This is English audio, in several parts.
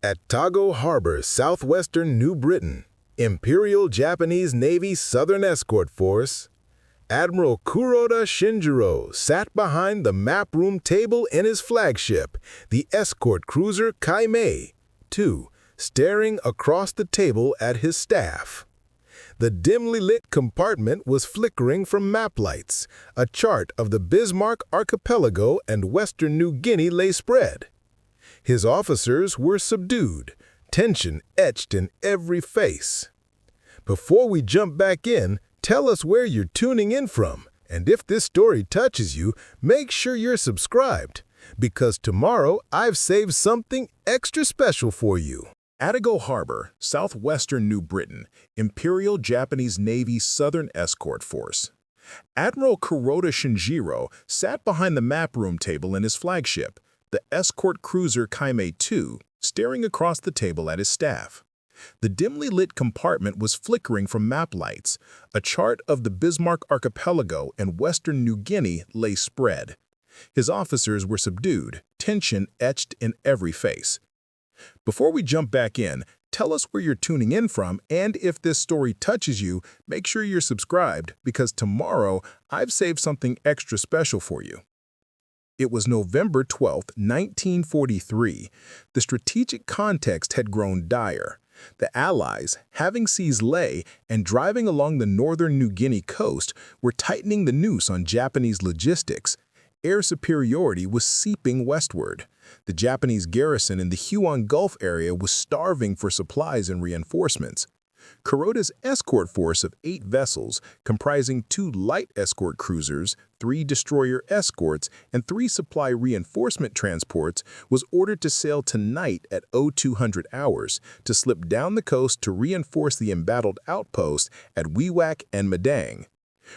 At Togo Harbor, southwestern New Britain, Imperial Japanese Navy Southern Escort Force, Admiral Kuroda Shinjiro sat behind the map room table in his flagship, the escort cruiser Kaimei, II, staring across the table at his staff. The dimly lit compartment was flickering from map lights. A chart of the Bismarck Archipelago and western New Guinea lay spread. His officers were subdued, tension etched in every face. Before we jump back in, tell us where you're tuning in from, and if this story touches you, make sure you're subscribed, because tomorrow I've saved something extra special for you. Togo Harbor, southwestern New Britain, Imperial Japanese Navy Southern Escort Force. Admiral Kuroda Shinjiro sat behind the map room table in his flagship, the escort cruiser Kaimei II, staring across the table at his staff. The dimly lit compartment was flickering from map lights. A chart of the Bismarck Archipelago and western New Guinea lay spread. His officers were subdued, tension etched in every face. Before we jump back in, tell us where you're tuning in from, and if this story touches you, make sure you're subscribed, because tomorrow I've saved something extra special for you. It was November 12, 1943. The strategic context had grown dire. The Allies, having seized Leh and driving along the northern New Guinea coast, were tightening the noose on Japanese logistics. Air superiority was seeping westward. The Japanese garrison in the Huon Gulf area was starving for supplies and reinforcements. Kuroda's escort force of 8 vessels, comprising 2 light escort cruisers, 3 destroyer escorts, and 3 supply reinforcement transports, was ordered to sail tonight at 0200 hours to slip down the coast to reinforce the embattled outposts at Wewak and Madang.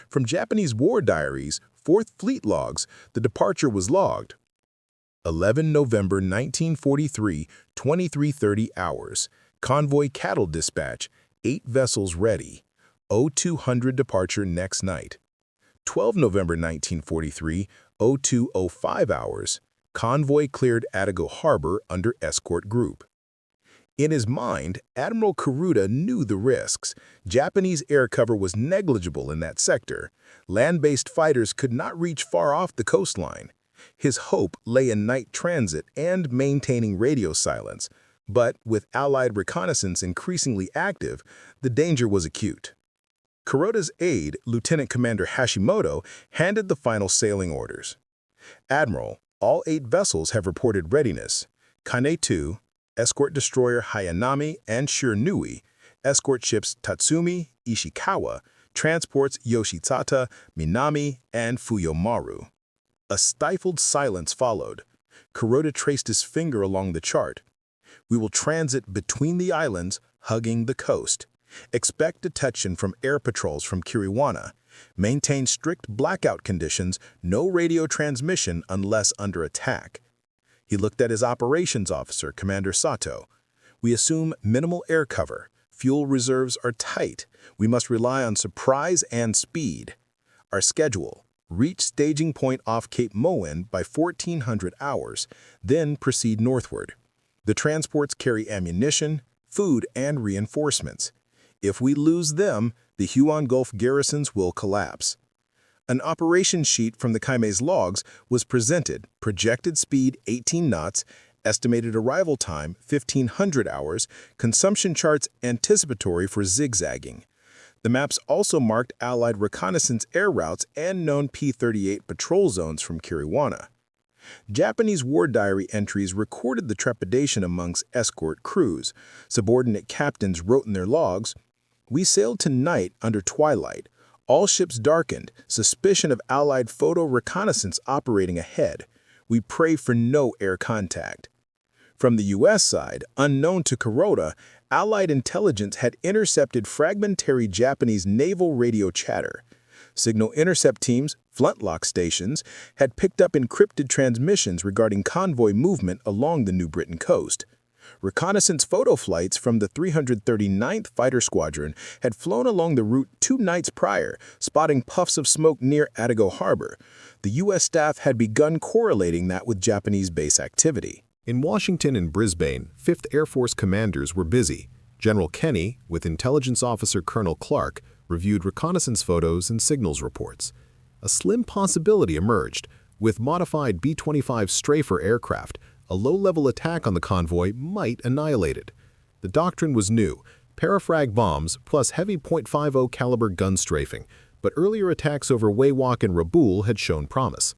From Japanese war diaries, 4th Fleet logs, the departure was logged. 11 November 1943, 23:30 hours. Convoy cattle dispatch, 8 vessels ready. 0200 departure next night. 12 November 1943, 0205 hours. Convoy cleared Togo Harbor under escort group. In his mind, Admiral Kuroda knew the risks. Japanese air cover was negligible in that sector. Land-based fighters could not reach far off the coastline. His hope lay in night transit and maintaining radio silence. But with Allied reconnaissance increasingly active, the danger was acute. Kuroda's aide, Lieutenant Commander Hashimoto, handed the final sailing orders. Admiral, all 8 vessels have reported readiness. Kaimei II, escort destroyer Hayanami and Shiranui, escort ships Tatsumi, Ishikawa, transports Yoshitsata, Minami, and Fuyomaru. A stifled silence followed. Kuroda traced his finger along the chart. We will transit between the islands, hugging the coast. Expect detection from air patrols from Kiriwana. Maintain strict blackout conditions, no radio transmission unless under attack. He looked at his operations officer, Commander Sato. We assume minimal air cover. Fuel reserves are tight. We must rely on surprise and speed. Our schedule: reach staging point off Cape Moen by 1400 hours, then proceed northward. The transports carry ammunition, food, and reinforcements. If we lose them, the Huon Gulf garrisons will collapse. An operation sheet from the Kaimei's logs was presented, projected speed 18 knots, estimated arrival time 1500 hours, consumption charts anticipatory for zigzagging. The maps also marked Allied reconnaissance air routes and known P-38 patrol zones from Kiriwana. Japanese war diary entries recorded the trepidation amongst escort crews. Subordinate captains wrote in their logs, "We sailed tonight under twilight. All ships darkened, suspicion of Allied photo reconnaissance operating ahead. We pray for no air contact." From the U.S. side, unknown to Kuroda, Allied intelligence had intercepted fragmentary Japanese naval radio chatter. Signal intercept teams, flintlock stations, had picked up encrypted transmissions regarding convoy movement along the New Britain coast. Reconnaissance photo flights from the 339th Fighter Squadron had flown along the route 2 nights prior, spotting puffs of smoke near Togo Harbor. The U.S. staff had begun correlating that with Japanese base activity. In Washington and Brisbane, 5th Air Force commanders were busy. General Kenny, with Intelligence Officer Colonel Clark, reviewed reconnaissance photos and signals reports. A slim possibility emerged. With modified B-25 Strafer aircraft, a low-level attack on the convoy might annihilate it. The doctrine was new, parafrag bombs plus heavy .50 caliber gun strafing, but earlier attacks over Wewak and Rabaul had shown promise.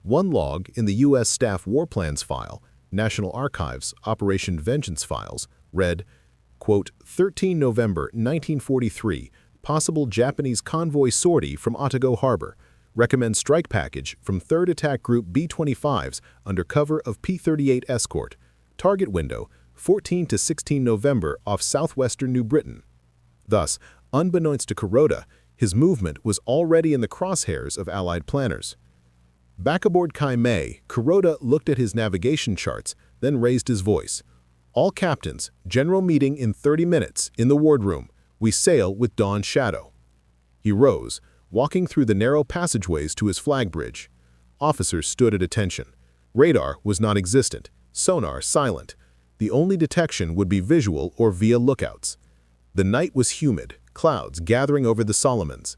One log in the U.S. Staff War Plans file, National Archives, Operation Vengeance Files, read, quote, 13 November 1943, possible Japanese convoy sortie from Otago Harbor. Recommend strike package from 3rd Attack Group B-25s under cover of P-38 escort. Target window, 14 to 16 November off southwestern New Britain. Thus, unbeknownst to Kuroda, his movement was already in the crosshairs of Allied planners. Back aboard Kaimei, Kuroda looked at his navigation charts, then raised his voice. All captains, general meeting in 30 minutes, in the wardroom. We sail with dawn's shadow. He rose, walking through the narrow passageways to his flag bridge. Officers stood at attention. Radar was non-existent, sonar silent. The only detection would be visual or via lookouts. The night was humid, clouds gathering over the Solomons.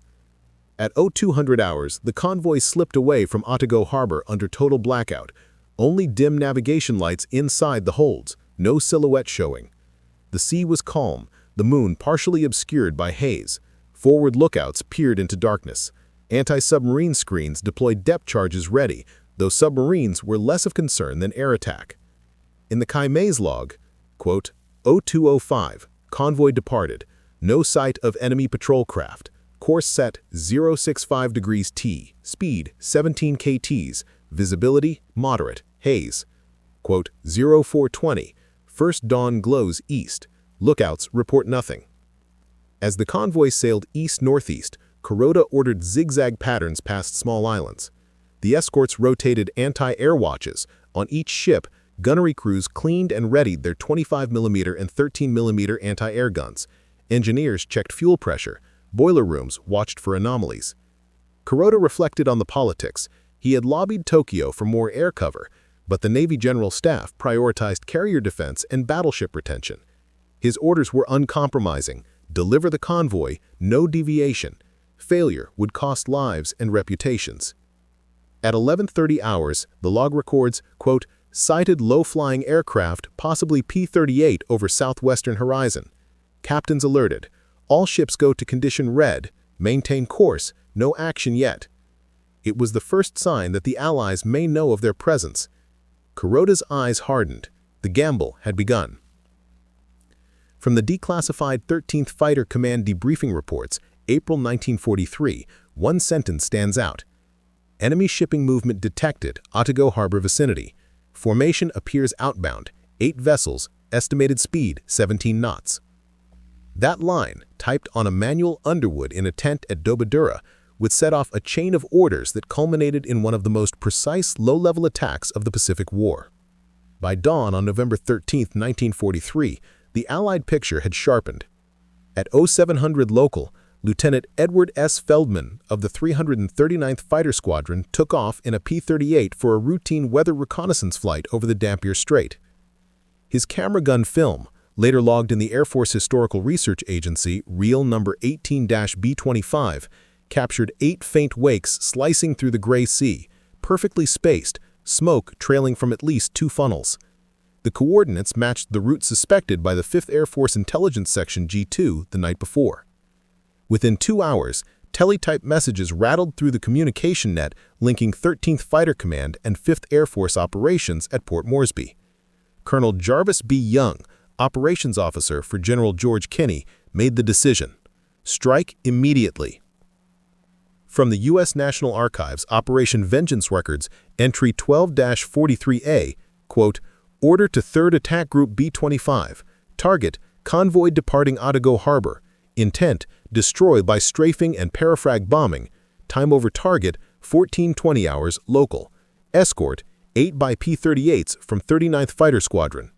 At 0200 hours, the convoy slipped away from Otago Harbor under total blackout. Only dim navigation lights inside the holds, no silhouette showing. The sea was calm, the moon partially obscured by haze. Forward lookouts peered into darkness. Anti-submarine screens deployed depth charges ready, though submarines were less of concern than air attack. In the Kaimei's log, quote, 0205, convoy departed. No sight of enemy patrol craft. Course set 065 degrees T. Speed 17 kts. Visibility moderate. Haze. Quote, 0420. First dawn glows east. Lookouts report nothing. As the convoy sailed east-northeast, Kuroda ordered zigzag patterns past small islands. The escorts rotated anti-air watches. On each ship, gunnery crews cleaned and readied their 25mm and 13mm anti-air guns. Engineers checked fuel pressure. Boiler rooms watched for anomalies. Kuroda reflected on the politics. He had lobbied Tokyo for more air cover, but the Navy General Staff prioritized carrier defense and battleship retention. His orders were uncompromising. Deliver the convoy, no deviation. Failure would cost lives and reputations. At 11:30 hours, the log records, quote, sighted low-flying aircraft, possibly P-38 over southwestern horizon. Captains alerted. All ships go to condition red. Maintain course. No action yet. It was the first sign that the Allies may know of their presence. Kuroda's eyes hardened. The gamble had begun. From the declassified 13th Fighter Command debriefing reports, April 1943, one sentence stands out. Enemy shipping movement detected, Otago Harbor vicinity. Formation appears outbound, 8 vessels, estimated speed 17 knots. That line, typed on a manual underwood in a tent at Dobadura, would set off a chain of orders that culminated in one of the most precise low-level attacks of the Pacific War. By dawn on November 13, 1943, the Allied picture had sharpened. At 0700 local, Lieutenant Edward S. Feldman of the 339th Fighter Squadron took off in a P-38 for a routine weather reconnaissance flight over the Dampier Strait. His camera gun film, later logged in the Air Force Historical Research Agency, reel number 18-B-25, captured 8 faint wakes slicing through the gray sea, perfectly spaced, smoke trailing from at least 2 funnels. The coordinates matched the route suspected by the 5th Air Force Intelligence Section G2 the night before. Within 2 hours, teletype messages rattled through the communication net linking 13th Fighter Command and 5th Air Force operations at Port Moresby. Colonel Jarvis B. Young, operations officer for General George Kenny, made the decision. Strike immediately. From the U.S. National Archives Operation Vengeance Records, entry 12-43A, quote, order to 3rd Attack Group B-25. Target, convoy departing Otago Harbor. Intent, destroy by strafing and parafrag bombing. Time over target, 14:20 hours local. Escort, 8 by P-38s from 39th Fighter Squadron.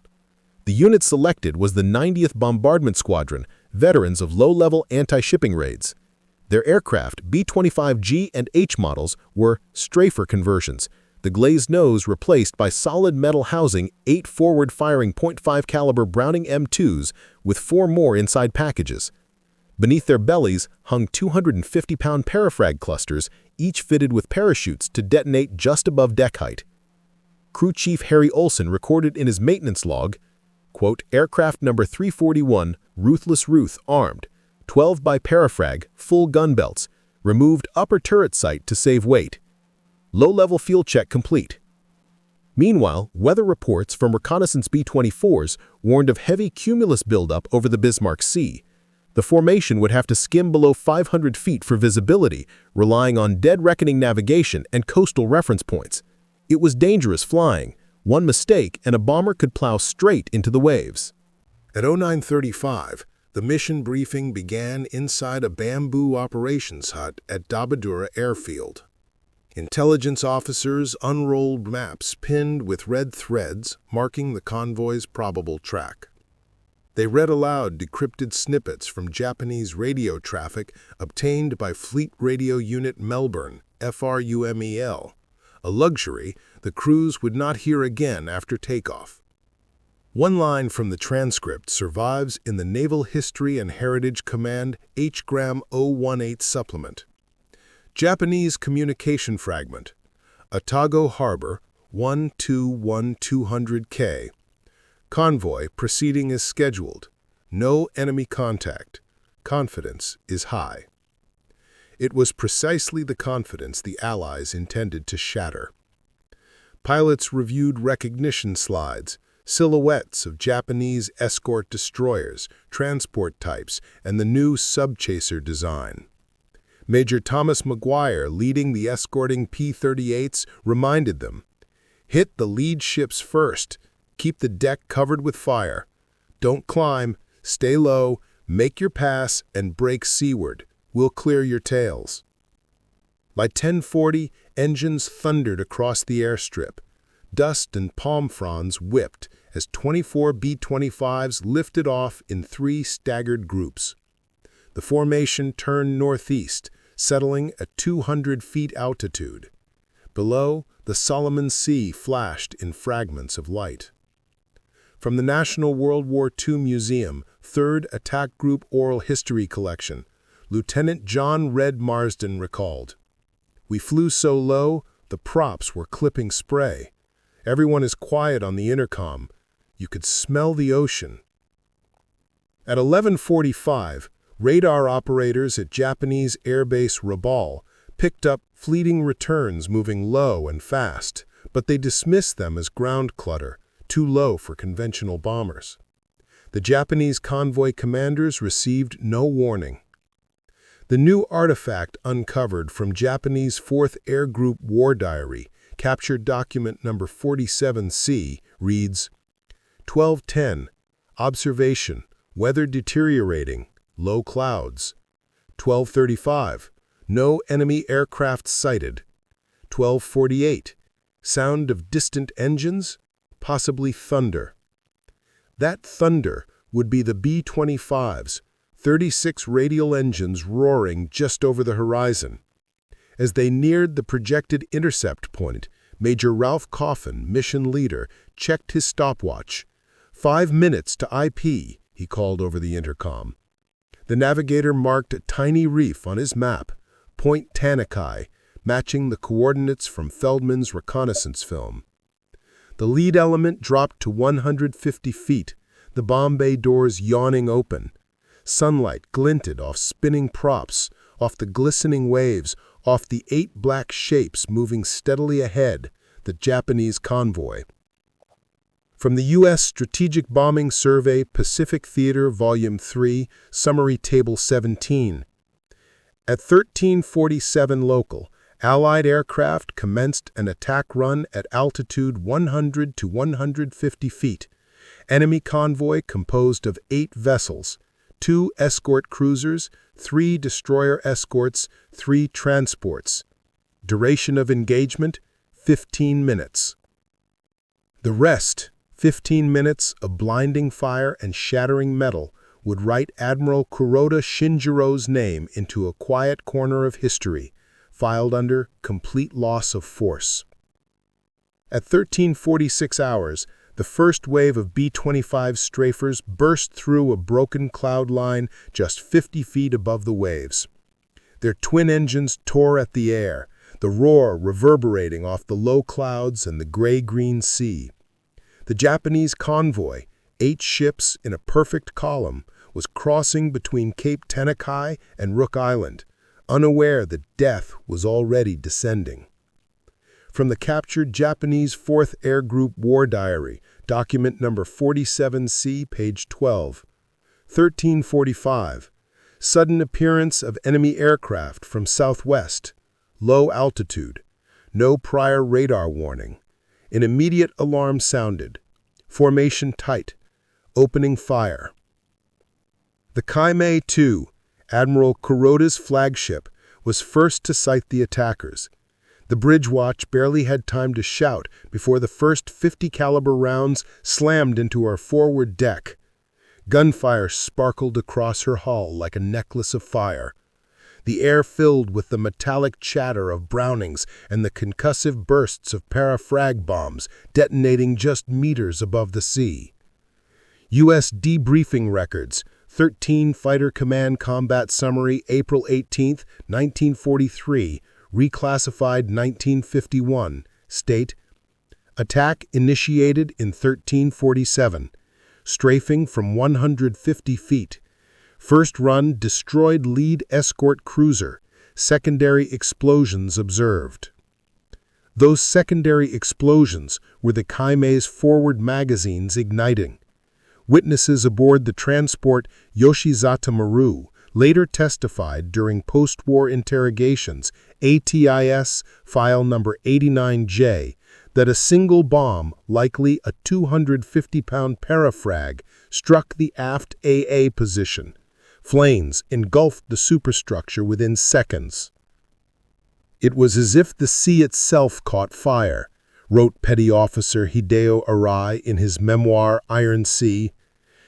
The unit selected was the 90th Bombardment Squadron, veterans of low-level anti-shipping raids. Their aircraft, B-25G and H models, were Strafer conversions. The the glazed nose replaced by solid metal housing 8 forward-firing .5 caliber Browning M2s with 4 more inside packages. Beneath their bellies hung 250-pound parafrag clusters, each fitted with parachutes to detonate just above deck height. Crew Chief Harry Olsen recorded in his maintenance log, quote, "Aircraft number 341, Ruthless Ruth, armed, 12 by parafrag, full gun belts, removed upper turret sight to save weight. Low-level fuel check complete." Meanwhile, weather reports from reconnaissance B-24s warned of heavy cumulus buildup over the Bismarck Sea. The formation would have to skim below 500 feet for visibility, relying on dead-reckoning navigation and coastal reference points. It was dangerous flying. One mistake and a bomber could plow straight into the waves. At 09:35, the mission briefing began inside a bamboo operations hut at Dabadura Airfield. Intelligence officers unrolled maps pinned with red threads marking the convoy's probable track. They read aloud decrypted snippets from Japanese radio traffic obtained by Fleet Radio Unit Melbourne, FRUMEL, a luxury the crews would not hear again after takeoff. One line from the transcript survives in the Naval History and Heritage Command H-Gram 018 supplement. Japanese communication fragment. Otago Harbor, 121200K. Convoy proceeding as scheduled. No enemy contact. Confidence is high. It was precisely the confidence the Allies intended to shatter. Pilots reviewed recognition slides, silhouettes of Japanese escort destroyers, transport types, and the new subchaser design. Major Thomas Maguire, leading the escorting P-38s, reminded them, "Hit the lead ships first. Keep the deck covered with fire. Don't climb. Stay low. Make your pass and break seaward. We'll clear your tails." By 10:40, engines thundered across the airstrip. Dust and palm fronds whipped as 24 B-25s lifted off in 3 staggered groups. The formation turned northeast, settling at 200 feet altitude. Below, the Solomon Sea flashed in fragments of light. From the National World War II Museum, 3rd Attack Group Oral History Collection, Lieutenant John Red Marsden recalled, "We flew so low, the props were clipping spray. Everyone is quiet on the intercom. You could smell the ocean." At 11:45, radar operators at Japanese airbase Rabaul picked up fleeting returns moving low and fast, but they dismissed them as ground clutter, too low for conventional bombers. The Japanese convoy commanders received no warning. The new artifact uncovered from Japanese 4th Air Group War Diary, captured document number 47C, reads, 12:10, observation, weather deteriorating, low clouds. 12:35, no enemy aircraft sighted. 12:48, sound of distant engines, possibly thunder. That thunder would be the B-25's, 36 radial engines roaring just over the horizon. As they neared the projected intercept point, Major Ralph Coffin, mission leader, checked his stopwatch. 5 minutes to IP, he called over the intercom. The navigator marked a tiny reef on his map, Point Tanakai, matching the coordinates from Feldman's reconnaissance film. The lead element dropped to 150 feet, the bomb bay doors yawning open. Sunlight glinted off spinning props, off the glistening waves, off the 8 black shapes moving steadily ahead, the Japanese convoy. From the U.S. Strategic Bombing Survey, Pacific Theater, Volume 3, Summary Table 17. At 13:47 local, Allied aircraft commenced an attack run at altitude 100 to 150 feet. Enemy convoy composed of 8 vessels, 2 escort cruisers, 3 destroyer escorts, 3 transports. Duration of engagement, 15 minutes. The rest, 15 minutes of blinding fire and shattering metal, would write Admiral Kuroda Shinjiro's name into a quiet corner of history, filed under complete loss of force. At 13:46 hours, the first wave of B-25 Strafers burst through a broken cloud line just 50 feet above the waves. Their twin engines tore at the air, the roar reverberating off the low clouds and the gray-green sea. The Japanese convoy, 8 ships in a perfect column, was crossing between Cape Tenakai and Rook Island, unaware that death was already descending. From the captured Japanese 4th Air Group War Diary, document number 47C, page 12. 13:45. Sudden appearance of enemy aircraft from southwest. Low altitude. No prior radar warning. An immediate alarm sounded. Formation tight. Opening fire. The Kaimei II, Admiral Kuroda's flagship, was first to sight the attackers. The bridge watch barely had time to shout before the first 50 caliber rounds slammed into her forward deck. Gunfire sparkled across her hull like a necklace of fire. The air filled with the metallic chatter of Brownings and the concussive bursts of parafrag bombs detonating just meters above the sea. U.S. debriefing records, 13 Fighter Command Combat Summary, April 18, 1943, reclassified 1951, state, attack initiated in 1347, strafing from 150 feet. First run destroyed lead escort cruiser, secondary explosions observed. Those secondary explosions were the Kaimei's forward magazines igniting. Witnesses aboard the transport Yoshizata Maru later testified during post-war interrogations, ATIS file number 89J, that a single bomb, likely a 250-pound parafrag, struck the aft AA position. Flames engulfed the superstructure within seconds. It was as if the sea itself caught fire, wrote Petty Officer Hideo Arai in his memoir Iron Sea.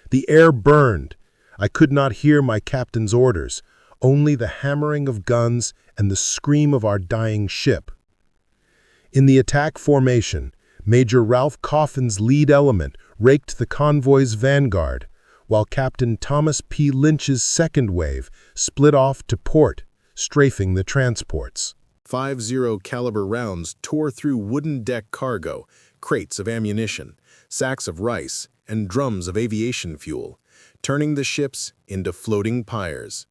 The air burned. I could not hear my captain's orders, only the hammering of guns and the scream of our dying ship. In the attack formation, Major Ralph Coffin's lead element raked the convoy's vanguard, while Captain Thomas P. Lynch's second wave split off to port, strafing the transports. 50 caliber rounds tore through wooden deck cargo, crates of ammunition, sacks of rice, and drums of aviation fuel, turning the ships into floating pyres.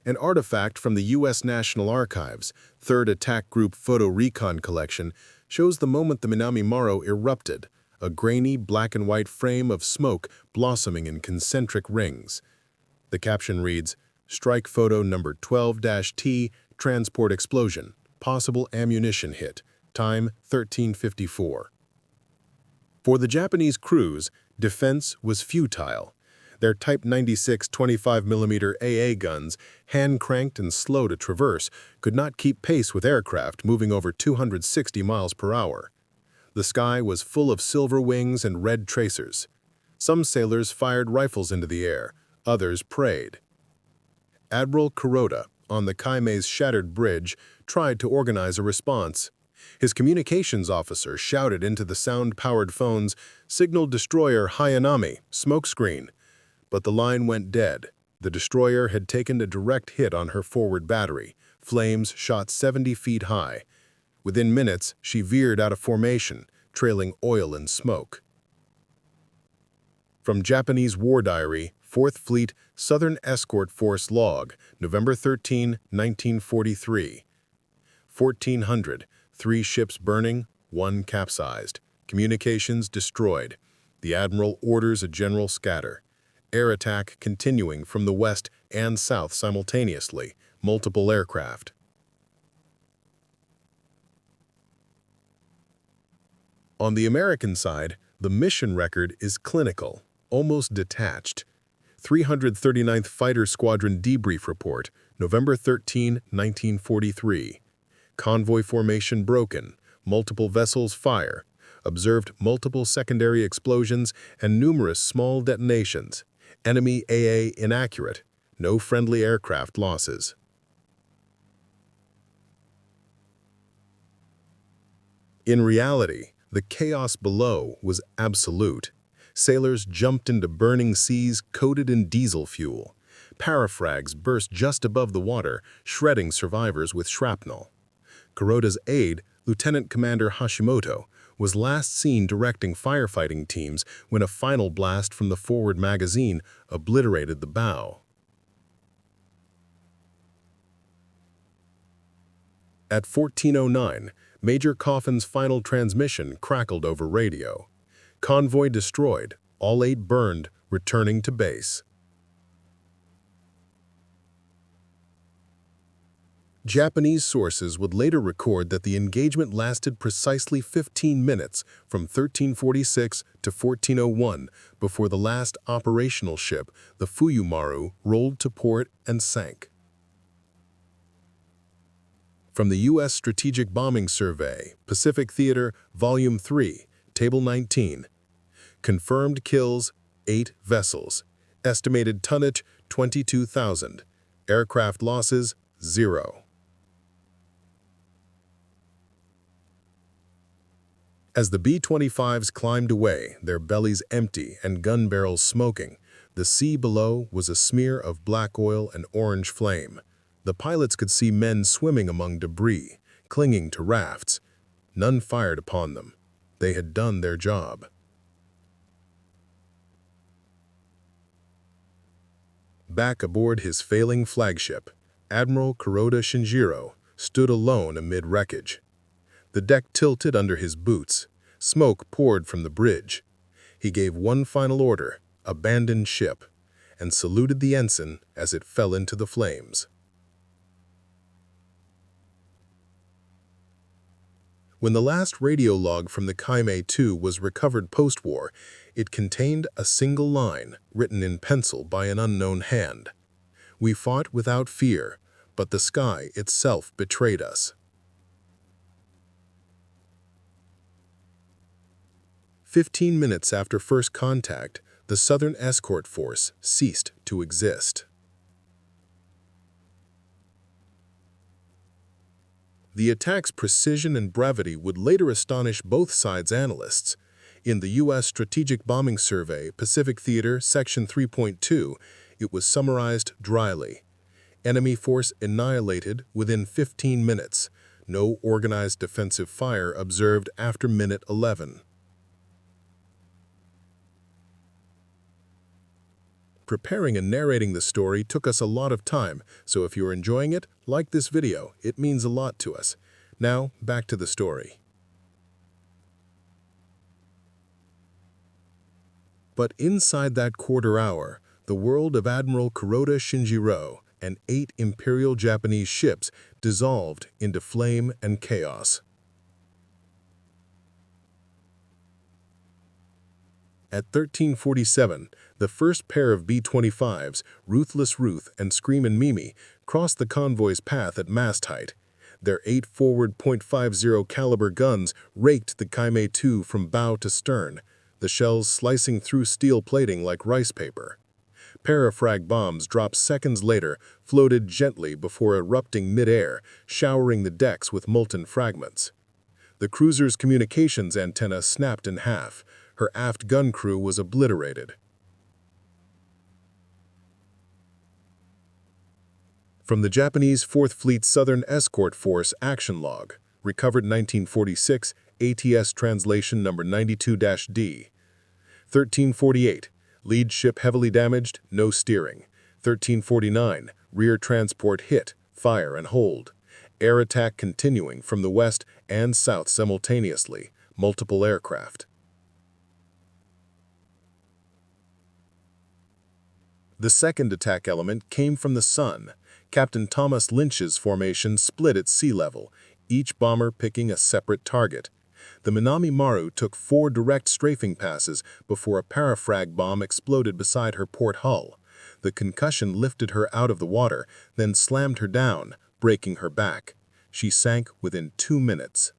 An artifact from the U.S. National Archives, 3rd Attack Group Photo Recon Collection, shows the moment the Minami Maru erupted, a grainy black-and-white frame of smoke blossoming in concentric rings. The caption reads, Strike photo number 12-T, transport explosion, possible ammunition hit, time 13:54. For the Japanese crews, defense was futile. Their Type 96 25mm AA guns, hand-cranked and slow to traverse, could not keep pace with aircraft moving over 260 miles per hour. The sky was full of silver wings and red tracers. Some sailors fired rifles into the air, others prayed. Admiral Kuroda, on the Kaimei's shattered bridge, tried to organize a response. His communications officer shouted into the sound-powered phones, "Signal destroyer Hayanami, smokescreen." But the line went dead. The destroyer had taken a direct hit on her forward battery. Flames shot 70 feet high. Within minutes, she veered out of formation, trailing oil and smoke. From Japanese War Diary, 4th Fleet, Southern Escort Force Log, November 13, 1943. 1400, 3 ships burning, 1 capsized. Communications destroyed. The Admiral orders a general scatter. Air attack continuing from the west and south simultaneously, multiple aircraft. On the American side, the mission record is clinical, almost detached. 339th Fighter Squadron Debrief Report, November 13, 1943. Convoy formation broken, multiple vessels fire, observed multiple secondary explosions and numerous small detonations. Enemy AA inaccurate, no friendly aircraft losses. In reality, the chaos below was absolute. Sailors jumped into burning seas coated in diesel fuel. Parafrags burst just above the water, shredding survivors with shrapnel. Kuroda's aide, Lieutenant Commander Hashimoto, was last seen directing firefighting teams when a final blast from the forward magazine obliterated the bow. At 14:09, Major Coffin's final transmission crackled over radio. Convoy destroyed, all 8 burned, returning to base. Japanese sources would later record that the engagement lasted precisely 15 minutes from 1346 to 1401 before the last operational ship, the Fuyumaru, rolled to port and sank. From the U.S. Strategic Bombing Survey, Pacific Theater, Volume 3, Table 19. Confirmed kills, 8 vessels. Estimated tonnage, 22,000. Aircraft losses, 0. As the B-25s climbed away, their bellies empty and gun barrels smoking, the sea below was a smear of black oil and orange flame. The pilots could see men swimming among debris, clinging to rafts. None fired upon them. They had done their job. Back aboard his failing flagship, Admiral Kuroda Shinjiro stood alone amid wreckage. The deck tilted under his boots. Smoke poured from the bridge. He gave one final order, abandon ship, and saluted the ensign as it fell into the flames. When the last radio log from the Kaimei-2 was recovered post-war, it contained a single line written in pencil by an unknown hand. "We fought without fear, but the sky itself betrayed us." 15 minutes after first contact, the Southern Escort Force ceased to exist. The attack's precision and brevity would later astonish both sides' analysts. In the U.S. Strategic Bombing Survey, Pacific Theater, Section 3.2, it was summarized dryly. Enemy force annihilated within 15 minutes. No organized defensive fire observed after minute 11. Preparing and narrating the story took us a lot of time, so if you're enjoying it, like this video. It means a lot to us. Now, back to the story. But inside that quarter hour, the world of Admiral Kuroda Shinjiro and 8 Imperial Japanese ships dissolved into flame and chaos. At 1347, the first pair of B-25s, Ruthless Ruth and Screamin' Mimi, crossed the convoy's path at mast height. Their 8 forward .50 caliber guns raked the Kaimei-2 from bow to stern, the shells slicing through steel plating like rice paper. Parafrag bombs dropped seconds later, floated gently before erupting mid-air, showering the decks with molten fragments. The cruiser's communications antenna snapped in half. Her aft gun crew was obliterated. From the Japanese 4th Fleet Southern Escort Force Action Log, recovered 1946, ATS translation number 92-D. 1348, lead ship heavily damaged, no steering. 1349, rear transport hit, fire and hold. Air attack continuing from the west and south simultaneously, multiple aircraft. The second attack element came from the sun. Captain Thomas Lynch's formation split at sea level, each bomber picking a separate target. The Minami Maru took 4 direct strafing passes before a parafrag bomb exploded beside her port hull. The concussion lifted her out of the water, then slammed her down, breaking her back. She sank within 2 minutes.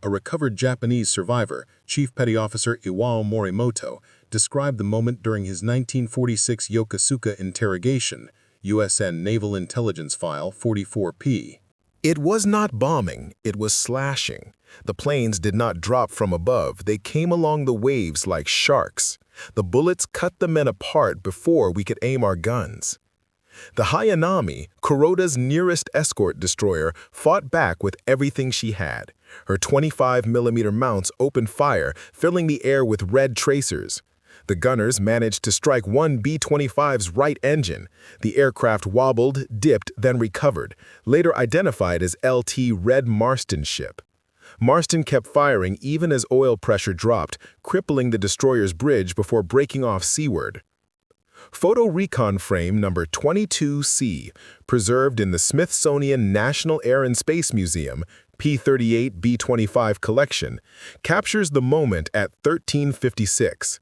A recovered Japanese survivor, Chief Petty Officer Iwao Morimoto, described the moment during his 1946 Yokosuka interrogation. USN Naval Intelligence File 44P. It was not bombing, it was slashing. The planes did not drop from above, they came along the waves like sharks. The bullets cut the men apart before we could aim our guns. The Hayanami, Kuroda's nearest escort destroyer, fought back with everything she had. Her 25mm mounts opened fire, filling the air with red tracers. The gunners managed to strike one B-25's right engine. The aircraft wobbled, dipped, then recovered, later identified as LT Red Marston ship. Marston kept firing even as oil pressure dropped, crippling the destroyer's bridge before breaking off seaward. Photo recon frame number 22C, preserved in the Smithsonian National Air and Space Museum, P-38 B-25 collection, captures the moment at 13:56.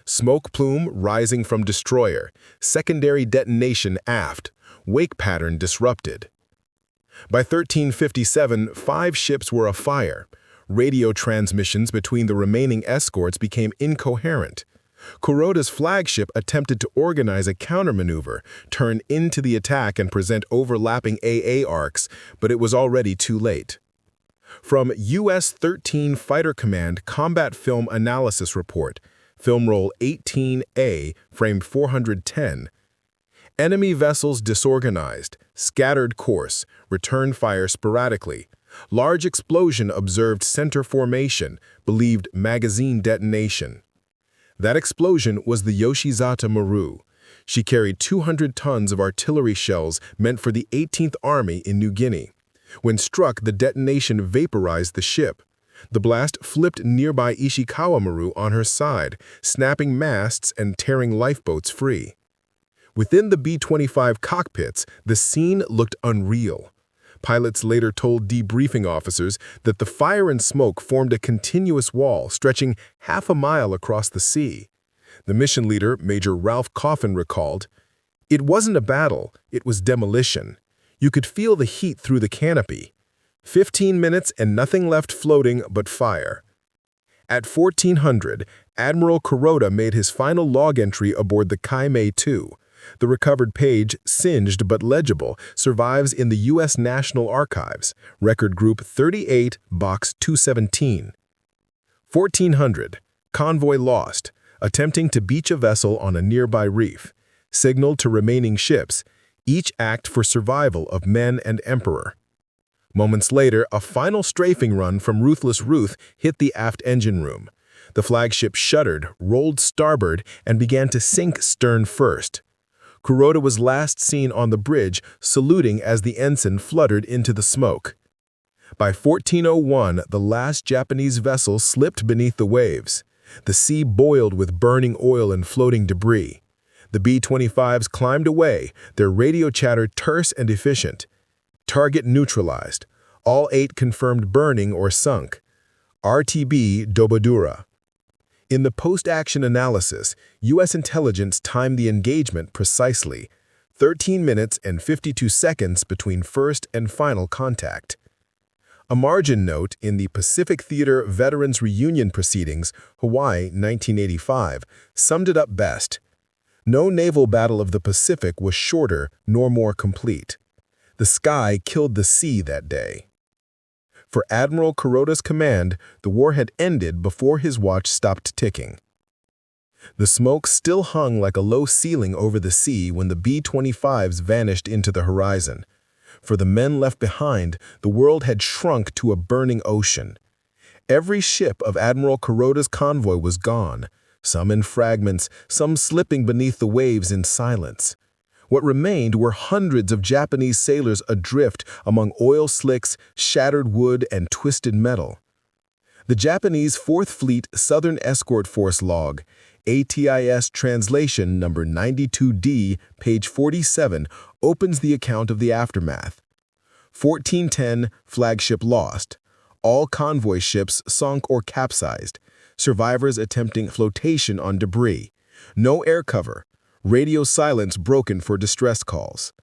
Smoke plume rising from destroyer, secondary detonation aft, wake pattern disrupted. By 13:57, 5 ships were afire. Radio transmissions between the remaining escorts became incoherent. Kuroda's flagship attempted to organize a countermaneuver, turn into the attack and present overlapping AA arcs, but it was already too late. From U.S. 13 Fighter Command Combat Film Analysis Report, Film Roll 18A, frame 410. Enemy vessels disorganized, scattered course, return fire sporadically. Large explosion observed center formation, believed magazine detonation. That explosion was the Yoshizata Maru. She carried 200 tons of artillery shells meant for the 18th Army in New Guinea. When struck, the detonation vaporized the ship. The blast flipped nearby Ishikawa Maru on her side, snapping masts and tearing lifeboats free. Within the B-25 cockpits, the scene looked unreal. Pilots later told debriefing officers that the fire and smoke formed a continuous wall stretching half a mile across the sea. The mission leader, Major Ralph Coffin, recalled, "It wasn't a battle, it was demolition. You could feel the heat through the canopy. 15 minutes and nothing left floating but fire." At 1400, Admiral Kuroda made his final log entry aboard the Kaimei II. The recovered page, singed but legible, survives in the U.S. National Archives, Record Group 38, Box 217. 1400, convoy lost, attempting to beach a vessel on a nearby reef. Signaled to remaining ships, each act for survival of men and Emperor. Moments later, a final strafing run from Ruthless Ruth hit the aft engine room. The flagship shuddered, rolled starboard, and began to sink stern first. Kuroda was last seen on the bridge, saluting as the ensign fluttered into the smoke. By 1401, the last Japanese vessel slipped beneath the waves. The sea boiled with burning oil and floating debris. The B-25s climbed away, their radio chatter terse and efficient. Target neutralized. All 8 confirmed burning or sunk. RTB Dobodura. In the post-action analysis, U.S. intelligence timed the engagement precisely, 13 minutes and 52 seconds between first and final contact. A margin note in the Pacific Theater Veterans Reunion Proceedings, Hawaii, 1985, summed it up best. No naval battle of the Pacific was shorter nor more complete. The sky killed the sea that day. For Admiral Kuroda's command, the war had ended before his watch stopped ticking. The smoke still hung like a low ceiling over the sea when the B-25s vanished into the horizon. For the men left behind, the world had shrunk to a burning ocean. Every ship of Admiral Kuroda's convoy was gone, some in fragments, some slipping beneath the waves in silence. What remained were hundreds of Japanese sailors adrift among oil slicks, shattered wood, and twisted metal. The Japanese 4th Fleet Southern Escort Force log, ATIS translation number 92D, page 47, opens the account of the aftermath. 1410, flagship lost. All convoy ships sunk or capsized. Survivors attempting flotation on debris. No air cover. Radio silence broken for distress calls.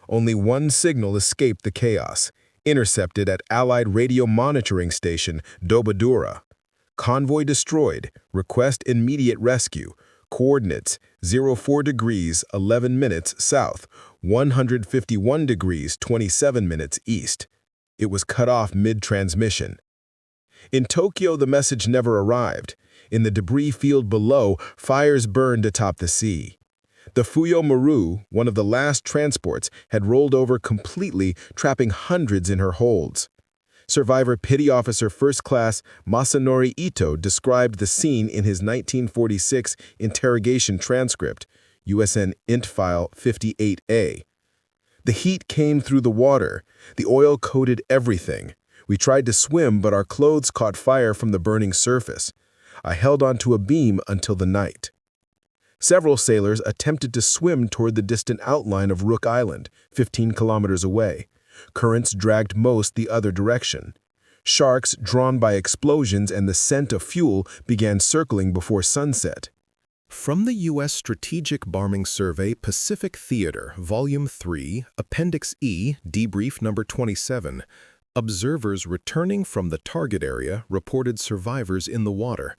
Only one signal escaped the chaos, intercepted at Allied radio monitoring station Dobodura. Convoy destroyed, request immediate rescue. Coordinates 04 degrees 11 minutes south, 151 degrees 27 minutes east. It was cut off mid-transmission. In Tokyo, the message never arrived. In the debris field below, fires burned atop the sea. The Fuyo Maru, one of the last transports, had rolled over completely, trapping hundreds in her holds. Survivor Petty Officer First Class Masanori Ito described the scene in his 1946 interrogation transcript, USN Int File 58A. The heat came through the water. The oil coated everything. We tried to swim, but our clothes caught fire from the burning surface. I held onto a beam until the night. Several sailors attempted to swim toward the distant outline of Rook Island, 15 kilometers away. Currents dragged most the other direction. Sharks, drawn by explosions and the scent of fuel, began circling before sunset. From the U.S. Strategic Bombing Survey Pacific Theater, Volume 3, Appendix E, Debrief Number 27, observers returning from the target area reported survivors in the water.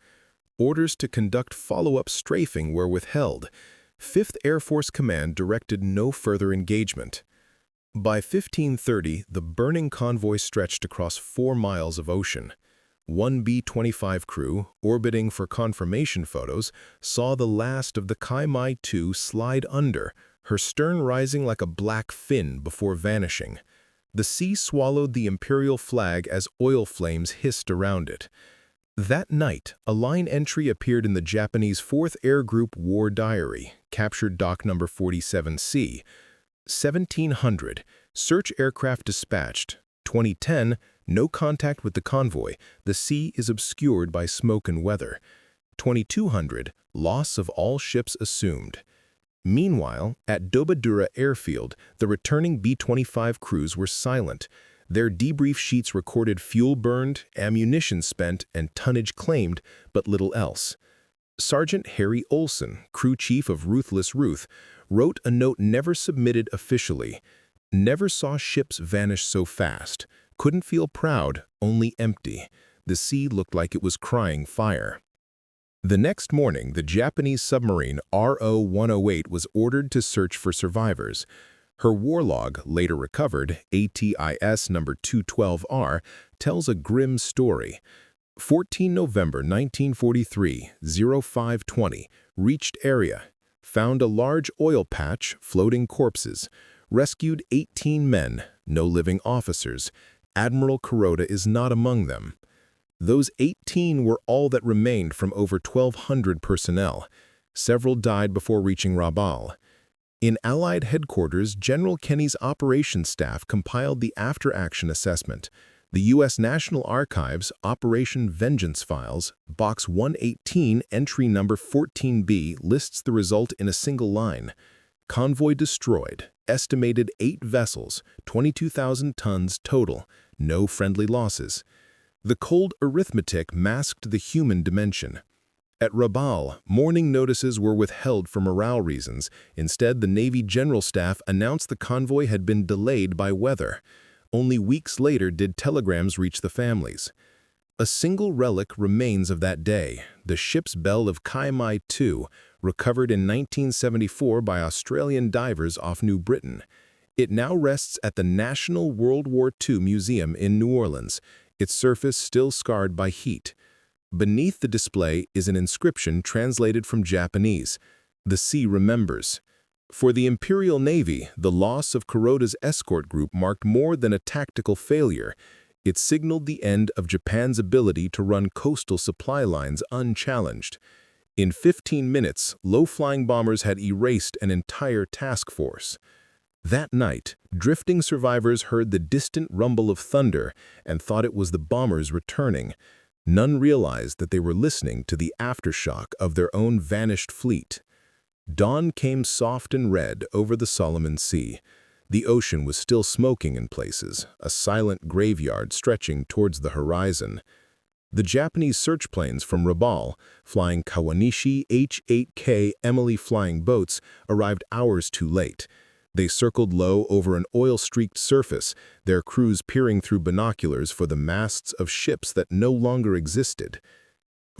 Orders to conduct follow-up strafing were withheld. 5th Air Force Command directed no further engagement. By 1530, the burning convoy stretched across 4 miles of ocean. One B-25 crew, orbiting for confirmation photos, saw the last of the Kaimai 2 slide under, her stern rising like a black fin before vanishing. The sea swallowed the Imperial flag as oil flames hissed around it. That night, a line entry appeared in the Japanese 4th Air Group War Diary, captured dock number 47C. 1700, search aircraft dispatched. 2010, no contact with the convoy. The sea is obscured by smoke and weather. 2200, loss of all ships assumed. Meanwhile, at Dobadura Airfield, the returning B-25 crews were silent. Their debrief sheets recorded fuel burned, ammunition spent, and tonnage claimed, but little else. Sergeant Harry Olson, crew chief of Ruthless Ruth, wrote a note never submitted officially. Never saw ships vanish so fast. Couldn't feel proud, only empty. The sea looked like it was crying fire. The next morning, the Japanese submarine RO-108 was ordered to search for survivors. Her war log, later recovered, ATIS number 212R, tells a grim story. 14 November 1943, 0520, reached area. Found a large oil patch, floating corpses. Rescued 18 men, no living officers. Admiral Kuroda is not among them. Those 18 were all that remained from over 1,200 personnel. Several died before reaching Rabaul. In Allied headquarters, General Kenny's operations staff compiled the after-action assessment. The U.S. National Archives Operation Vengeance Files, Box 118, entry number 14B, lists the result in a single line. Convoy destroyed. Estimated 8 vessels, 22,000 tons total. No friendly losses. The cold arithmetic masked the human dimension. At Rabaul, mourning notices were withheld for morale reasons. Instead, the Navy General Staff announced the convoy had been delayed by weather. Only weeks later did telegrams reach the families. A single relic remains of that day, the ship's bell of Kaimai 2, recovered in 1974 by Australian divers off New Britain. It now rests at the National World War II Museum in New Orleans, its surface still scarred by heat. Beneath the display is an inscription translated from Japanese. The sea remembers. For the Imperial Navy, the loss of Kuroda's escort group marked more than a tactical failure. It signaled the end of Japan's ability to run coastal supply lines unchallenged. In 15 minutes, low-flying bombers had erased an entire task force. That night, drifting survivors heard the distant rumble of thunder and thought it was the bombers returning. None realized that they were listening to the aftershock of their own vanished fleet. Dawn came soft and red over the Solomon Sea. The ocean was still smoking in places, a silent graveyard stretching towards the horizon. The Japanese search planes from Rabaul, flying Kawanishi H-8K Emily flying boats, arrived hours too late. They circled low over an oil-streaked surface, their crews peering through binoculars for the masts of ships that no longer existed.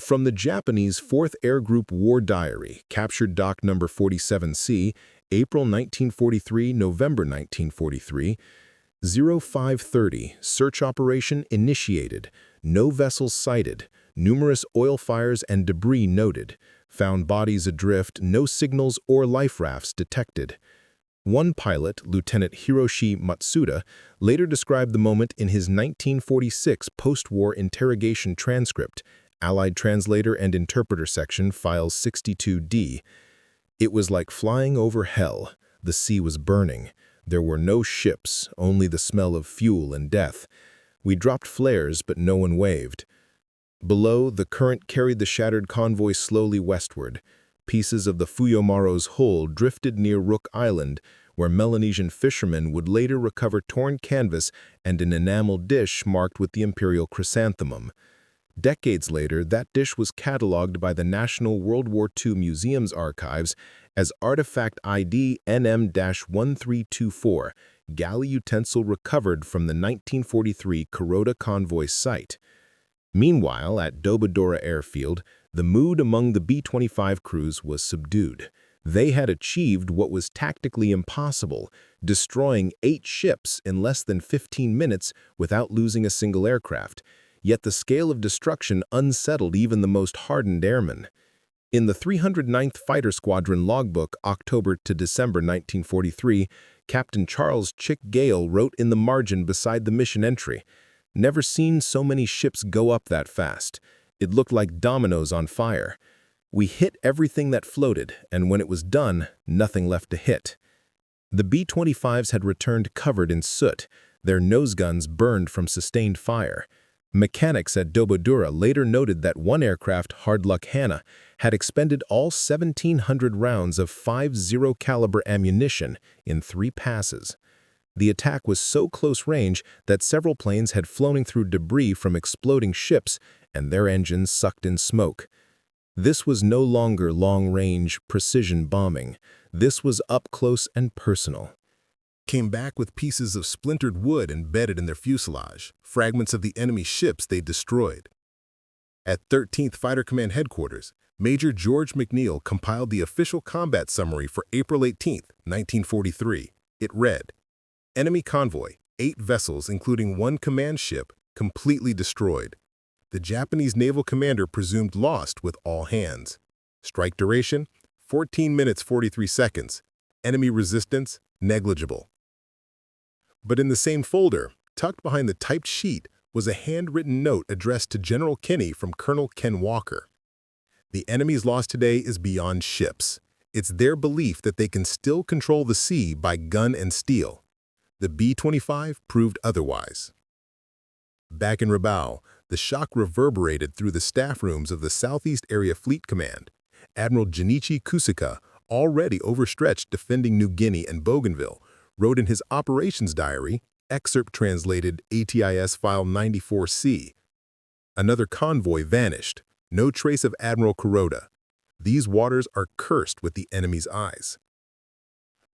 From the Japanese 4th Air Group War Diary, captured Dock Number 47C, April 1943, November 1943, 0530, search operation initiated, no vessels sighted, numerous oil fires and debris noted, found bodies adrift, no signals or life rafts detected. One pilot, Lieutenant Hiroshi Matsuda, later described the moment in his 1946 post-war interrogation transcript, Allied Translator and Interpreter Section, Files 62D. It was like flying over hell. The sea was burning. There were no ships, only the smell of fuel and death. We dropped flares, but no one waved. Below, the current carried the shattered convoy slowly westward. Pieces of the Fuyomaro's hull drifted near Rook Island, where Melanesian fishermen would later recover torn canvas and an enamel dish marked with the imperial chrysanthemum. Decades later, that dish was catalogued by the National World War II Museum's archives as Artifact ID NM-1324, galley utensil recovered from the 1943 Kuroda convoy site. Meanwhile, at Dobodora Airfield, the mood among the B-25 crews was subdued. They had achieved what was tactically impossible, destroying 8 ships in less than 15 minutes without losing a single aircraft. Yet the scale of destruction unsettled even the most hardened airmen. In the 309th Fighter Squadron logbook, October to December 1943, Captain Charles Chick Gale wrote in the margin beside the mission entry, "Never seen so many ships go up that fast. It looked like dominoes on fire. We hit everything that floated, and when it was done, nothing left to hit." The B-25s had returned covered in soot, their nose guns burned from sustained fire. Mechanics at Dobodura later noted that one aircraft, Hard Luck Hannah, had expended all 1,700 rounds of 5.0 caliber ammunition in 3 passes. The attack was so close range that several planes had flown through debris from exploding ships and their engines sucked in smoke. This was no longer long-range precision bombing. This was up close and personal. Came back with pieces of splintered wood embedded in their fuselage, fragments of the enemy ships they destroyed. At 13th Fighter Command Headquarters, Major George McNeil compiled the official combat summary for April 18, 1943. It read, "Enemy convoy, 8 vessels including 1 command ship, completely destroyed. The Japanese naval commander presumed lost with all hands. Strike duration, 14 minutes 43 seconds. Enemy resistance, negligible." But in the same folder, tucked behind the typed sheet, was a handwritten note addressed to General Kinney from Colonel Ken Walker. "The enemy's loss today is beyond ships. It's their belief that they can still control the sea by gun and steel. The B-25 proved otherwise." Back in Rabaul, the shock reverberated through the staff rooms of the Southeast Area Fleet Command. Admiral Junichi Kusaka, already overstretched defending New Guinea and Bougainville, wrote in his operations diary, excerpt translated ATIS File 94C, "Another convoy vanished. No trace of Admiral Kuroda. These waters are cursed with the enemy's eyes."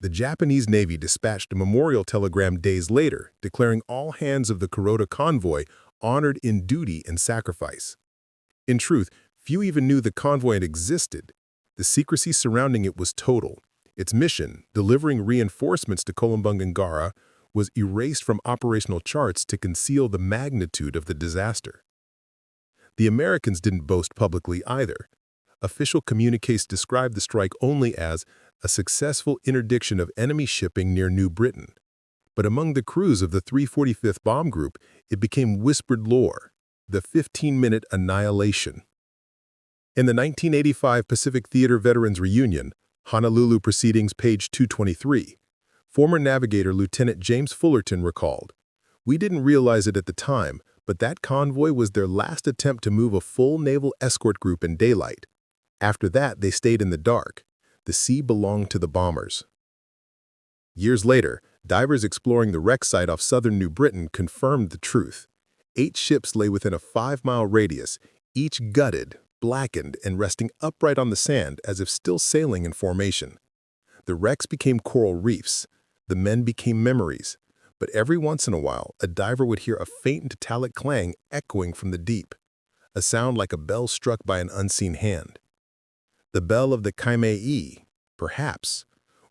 The Japanese Navy dispatched a memorial telegram days later, declaring all hands of the Kuroda convoy honored in duty and sacrifice. In truth, few even knew the convoy had existed. The secrecy surrounding it was total. Its mission, delivering reinforcements to Kolombangangara, was erased from operational charts to conceal the magnitude of the disaster. The Americans didn't boast publicly either. Official communiques described the strike only as a successful interdiction of enemy shipping near New Britain. But among the crews of the 345th Bomb Group, it became whispered lore, the 15-minute annihilation. In the 1985 Pacific Theater Veterans Reunion, Honolulu Proceedings, page 223, former navigator Lieutenant James Fullerton recalled, "We didn't realize it at the time, but that convoy was their last attempt to move a full naval escort group in daylight. After that, they stayed in the dark. The sea belonged to the bombers." Years later, divers exploring the wreck site off southern New Britain confirmed the truth. 8 ships lay within a 5-mile radius, each gutted, blackened, and resting upright on the sand as if still sailing in formation. The wrecks became coral reefs. The men became memories. But every once in a while, a diver would hear a faint metallic clang echoing from the deep. a sound like a bell struck by an unseen hand. The bell of the Kaimei, perhaps.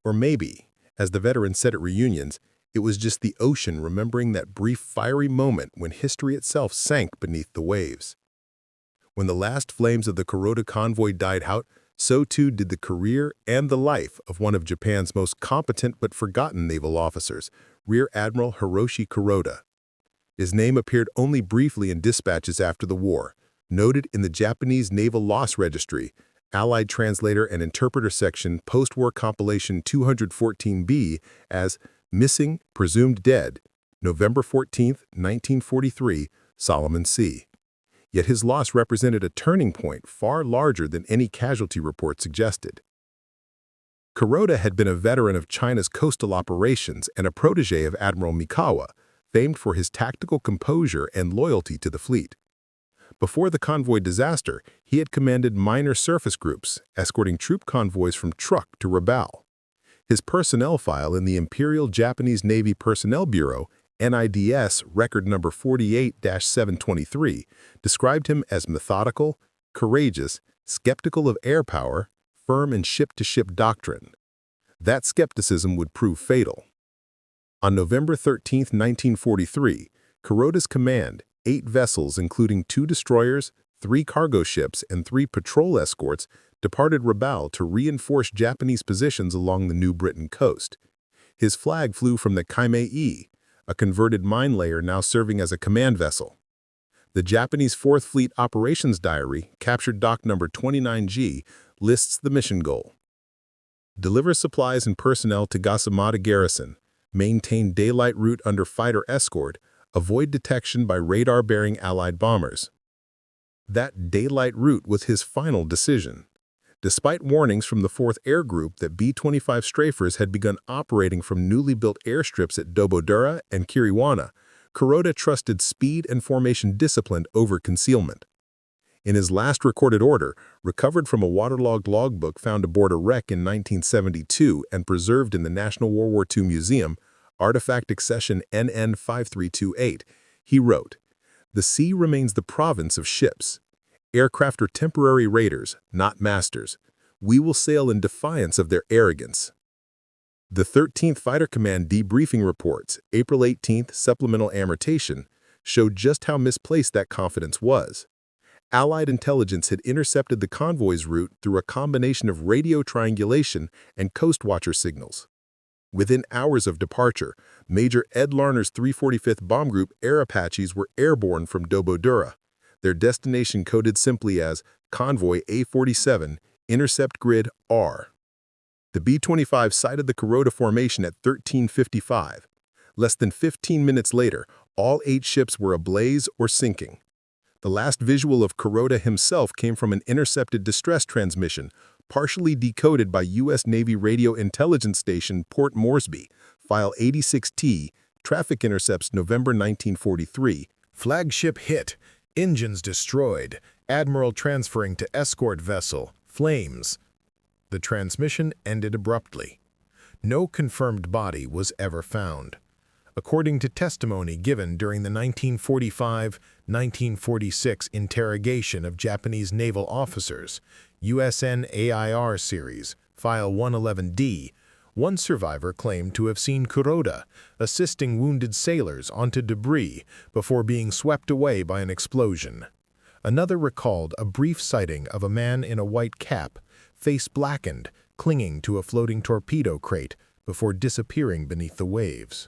Or maybe, as the veteran said at reunions, it was just the ocean remembering that brief fiery moment when history itself sank beneath the waves. When the last flames of the Kuroda convoy died out, so too did the career and the life of one of Japan's most competent but forgotten naval officers, Rear Admiral Hiroshi Kuroda. His name appeared only briefly in dispatches after the war, noted in the Japanese Naval Loss Registry, Allied Translator and Interpreter Section Postwar Compilation 214B as Missing, Presumed Dead, November 14, 1943, Solomon Sea. Yet his loss represented a turning point far larger than any casualty report suggested. Kuroda had been a veteran of China's coastal operations and a protege of Admiral Mikawa, famed for his tactical composure and loyalty to the fleet. Before the convoy disaster, he had commanded minor surface groups, escorting troop convoys from Truk to Rabaul. His personnel file in the Imperial Japanese Navy Personnel Bureau, NIDS record number 48-723, described him as methodical, courageous, skeptical of airpower, firm in ship-to-ship doctrine. That skepticism would prove fatal. On November 13, 1943, Kuroda's command, 8 vessels including 2 destroyers, 3 cargo ships, and 3 patrol escorts, departed Rabaul to reinforce Japanese positions along the New Britain coast. His flag flew from the Kaimei, a converted mine layer now serving as a command vessel. The Japanese 4th Fleet Operations Diary, captured doc number 29G, lists the mission goal: deliver supplies and personnel to Gasamata Garrison, maintain daylight route under fighter escort, avoid detection by radar-bearing Allied bombers. That daylight route was his final decision. Despite warnings from the 4th Air Group that B-25 Strafers had begun operating from newly built airstrips at Dobodura and Kiriwana, Kuroda trusted speed and formation discipline over concealment. In his last recorded order, recovered from a waterlogged logbook found aboard a wreck in 1972 and preserved in the National World War II Museum, Artifact Accession NN 5328, he wrote, "The sea remains the province of ships. Aircraft are temporary raiders, not masters. We will sail in defiance of their arrogance." The 13th Fighter Command debriefing reports, April 18th supplemental amortation, showed just how misplaced that confidence was. Allied intelligence had intercepted the convoy's route through a combination of radio triangulation and coast watcher signals. Within hours of departure, Major Ed Larner's 345th Bomb Group Air Apaches were airborne from Dobodura, their destination coded simply as Convoy A47, Intercept Grid R. The B-25 sighted the Kuroda formation at 13:55. Less than 15 minutes later, all 8 ships were ablaze or sinking. The last visual of Kuroda himself came from an intercepted distress transmission, partially decoded by U.S. Navy Radio Intelligence Station Port Moresby, File 86T, Traffic Intercepts November 1943. Flagship hit. Engines destroyed. Admiral transferring to escort vessel. Flames. The transmission ended abruptly. No confirmed body was ever found. According to testimony given during the 1945-1946 interrogation of Japanese naval officers, USN AIR Series, File 111D, one survivor claimed to have seen Kuroda assisting wounded sailors onto debris before being swept away by an explosion. Another recalled a brief sighting of a man in a white cap, face blackened, clinging to a floating torpedo crate before disappearing beneath the waves.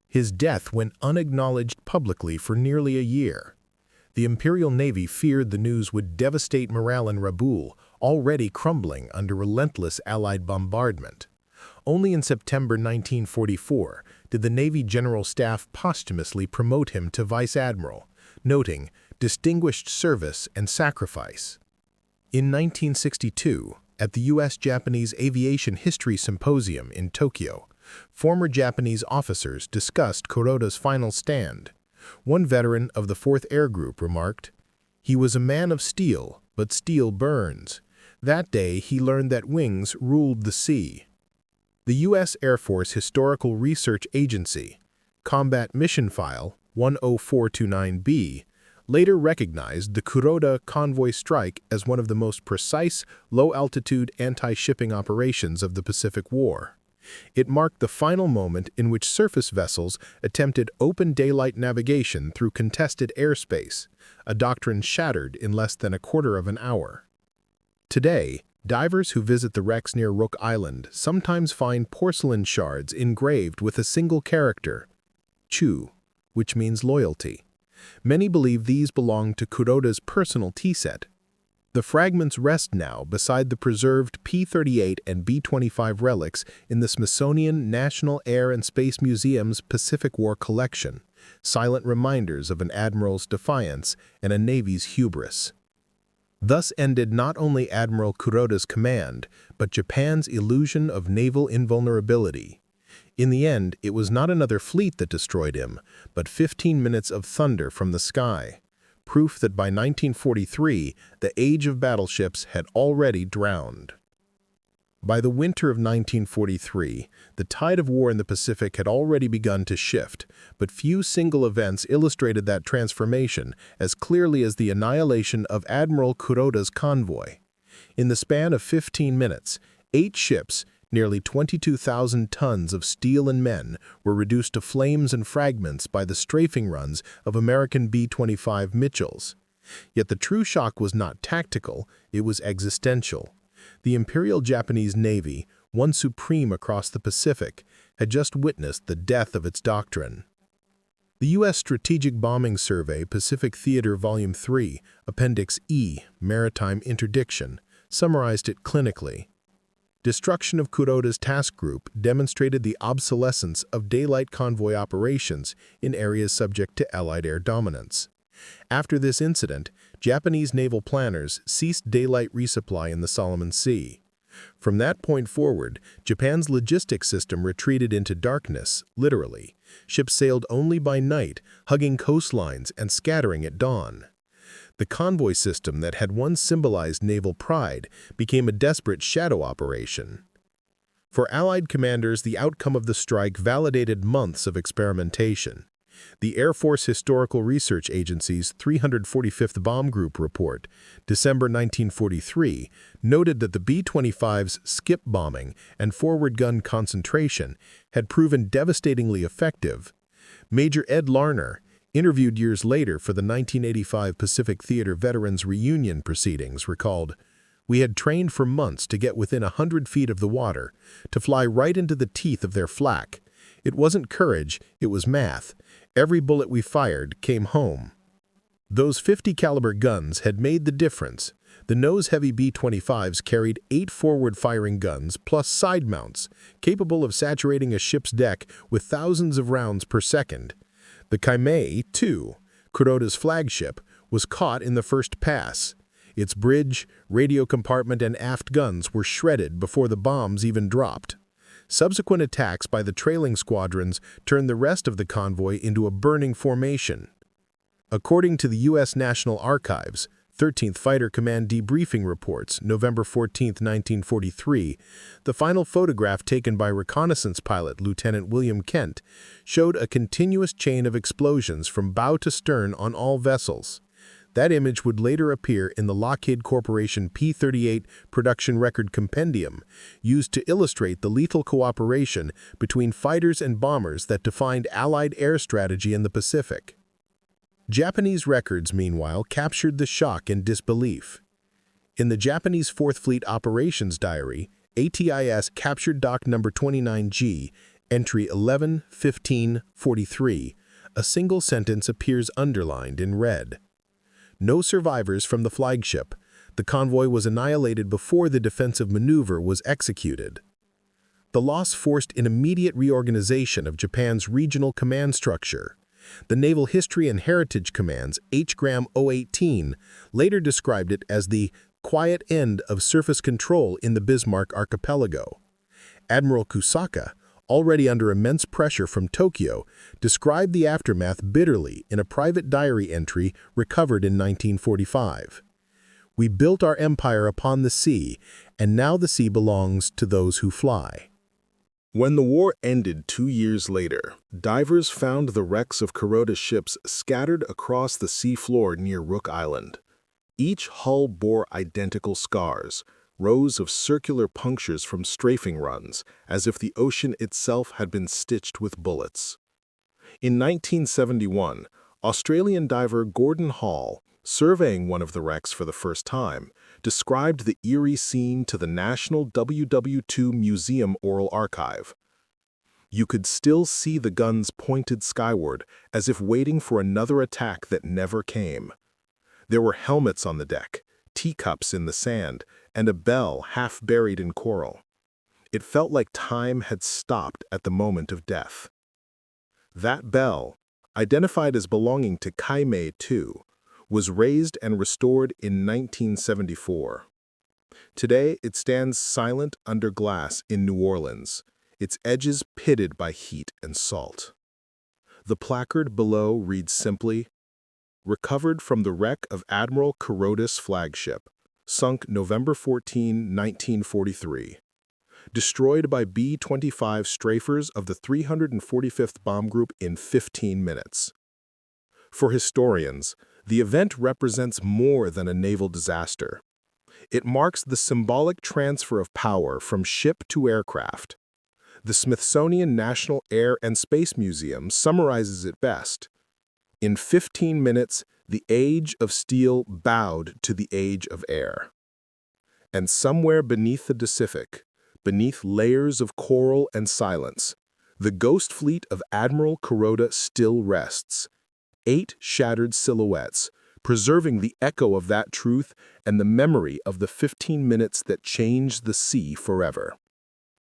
His death went unacknowledged publicly for nearly a year. The Imperial Navy feared the news would devastate morale in Rabaul, already crumbling under relentless Allied bombardment. Only in September 1944 did the Navy General Staff posthumously promote him to Vice Admiral, noting distinguished service and sacrifice. In 1962, at the U.S.-Japanese Aviation History Symposium in Tokyo, former Japanese officers discussed Kuroda's final stand. One veteran of the 4th Air Group remarked, "He was a man of steel, but steel burns. That day he learned that wings ruled the sea." The U.S. Air Force Historical Research Agency, Combat Mission File 10429B, later recognized the Kuroda convoy strike as one of the most precise, low-altitude anti-shipping operations of the Pacific War. It marked the final moment in which surface vessels attempted open daylight navigation through contested airspace, a doctrine shattered in less than a quarter of an hour. Today, divers who visit the wrecks near Rook Island sometimes find porcelain shards engraved with a single character, Chu, which means loyalty. Many believe these belong to Kuroda's personal tea set. The fragments rest now beside the preserved P-38 and B-25 relics in the Smithsonian National Air and Space Museum's Pacific War collection, silent reminders of an admiral's defiance and a navy's hubris. Thus ended not only Admiral Kuroda's command, but Japan's illusion of naval invulnerability. In the end, it was not another fleet that destroyed him, but 15 minutes of thunder from the sky, proof that by 1943, the age of battleships had already drowned. By the winter of 1943, the tide of war in the Pacific had already begun to shift, but few single events illustrated that transformation as clearly as the annihilation of Admiral Kuroda's convoy. In the span of 15 minutes, 8 ships, nearly 22,000 tons of steel and men, were reduced to flames and fragments by the strafing runs of American B-25 Mitchells. Yet the true shock was not tactical, it was existential. The Imperial Japanese Navy, once supreme across the Pacific, had just witnessed the death of its doctrine. The U.S. Strategic Bombing Survey Pacific Theater Volume 3, Appendix E, Maritime Interdiction, summarized it clinically. Destruction of Kuroda's task group demonstrated the obsolescence of daylight convoy operations in areas subject to Allied air dominance. After this incident, Japanese naval planners ceased daylight resupply in the Solomon Sea. From that point forward, Japan's logistics system retreated into darkness, literally. Ships sailed only by night, hugging coastlines and scattering at dawn. The convoy system that had once symbolized naval pride became a desperate shadow operation. For Allied commanders, the outcome of the strike validated months of experimentation. The Air Force Historical Research Agency's 345th Bomb Group report, December 1943, noted that the B-25's skip bombing and forward gun concentration had proven devastatingly effective. Major Ed Larner, interviewed years later for the 1985 Pacific Theater Veterans Reunion proceedings, recalled, "We had trained for months to get within 100 feet of the water, to fly right into the teeth of their flak. It wasn't courage, it was math. Every bullet we fired came home." Those 50 caliber guns had made the difference. The nose-heavy B-25s carried 8 forward-firing guns plus side mounts, capable of saturating a ship's deck with thousands of rounds per second. The Kaimei, too, Kuroda's flagship, was caught in the first pass. Its bridge, radio compartment, and aft guns were shredded before the bombs even dropped. Subsequent attacks by the trailing squadrons turned the rest of the convoy into a burning formation. According to the U.S. National Archives, 13th Fighter Command debriefing reports, November 14, 1943, the final photograph taken by reconnaissance pilot Lieutenant William Kent showed a continuous chain of explosions from bow to stern on all vessels. That image would later appear in the Lockheed Corporation P-38 production record compendium, used to illustrate the lethal cooperation between fighters and bombers that defined Allied air strategy in the Pacific. Japanese records, meanwhile, captured the shock and disbelief. In the Japanese Fourth Fleet Operations Diary, ATIS captured dock number 29G, entry 11-15-43, a single sentence appears underlined in red. No survivors from the flagship. The convoy was annihilated before the defensive maneuver was executed. The loss forced an immediate reorganization of Japan's regional command structure. The Naval History and Heritage Command's H-Gram 018 later described it as the quiet end of surface control in the Bismarck Archipelago. Admiral Kusaka, already under immense pressure from Tokyo, described the aftermath bitterly in a private diary entry recovered in 1945. "We built our empire upon the sea, and now the sea belongs to those who fly." When the war ended 2 years later, divers found the wrecks of Kuroda's ships scattered across the seafloor near Rook Island. Each hull bore identical scars, rows of circular punctures from strafing runs, as if the ocean itself had been stitched with bullets. In 1971, Australian diver Gordon Hall, surveying one of the wrecks for the first time, described the eerie scene to the National WW2 Museum Oral Archive. You could still see the guns pointed skyward, as if waiting for another attack that never came. There were helmets on the deck, teacups in the sand, and a bell half buried in coral. It felt like time had stopped at the moment of death. That bell, identified as belonging to Kaimei II, was raised and restored in 1974. Today, it stands silent under glass in New Orleans, its edges pitted by heat and salt. The placard below reads simply, "Recovered from the wreck of Admiral Kuroda's flagship, sunk November 14, 1943. Destroyed by B-25 Strafers of the 345th Bomb Group in 15 minutes." For historians, the event represents more than a naval disaster. It marks the symbolic transfer of power from ship to aircraft. The Smithsonian National Air and Space Museum summarizes it best. In 15 minutes, the age of steel bowed to the age of air. And somewhere beneath the Pacific, beneath layers of coral and silence, the ghost fleet of Admiral Kuroda still rests. 8 shattered silhouettes, preserving the echo of that truth and the memory of the 15 minutes that changed the sea forever.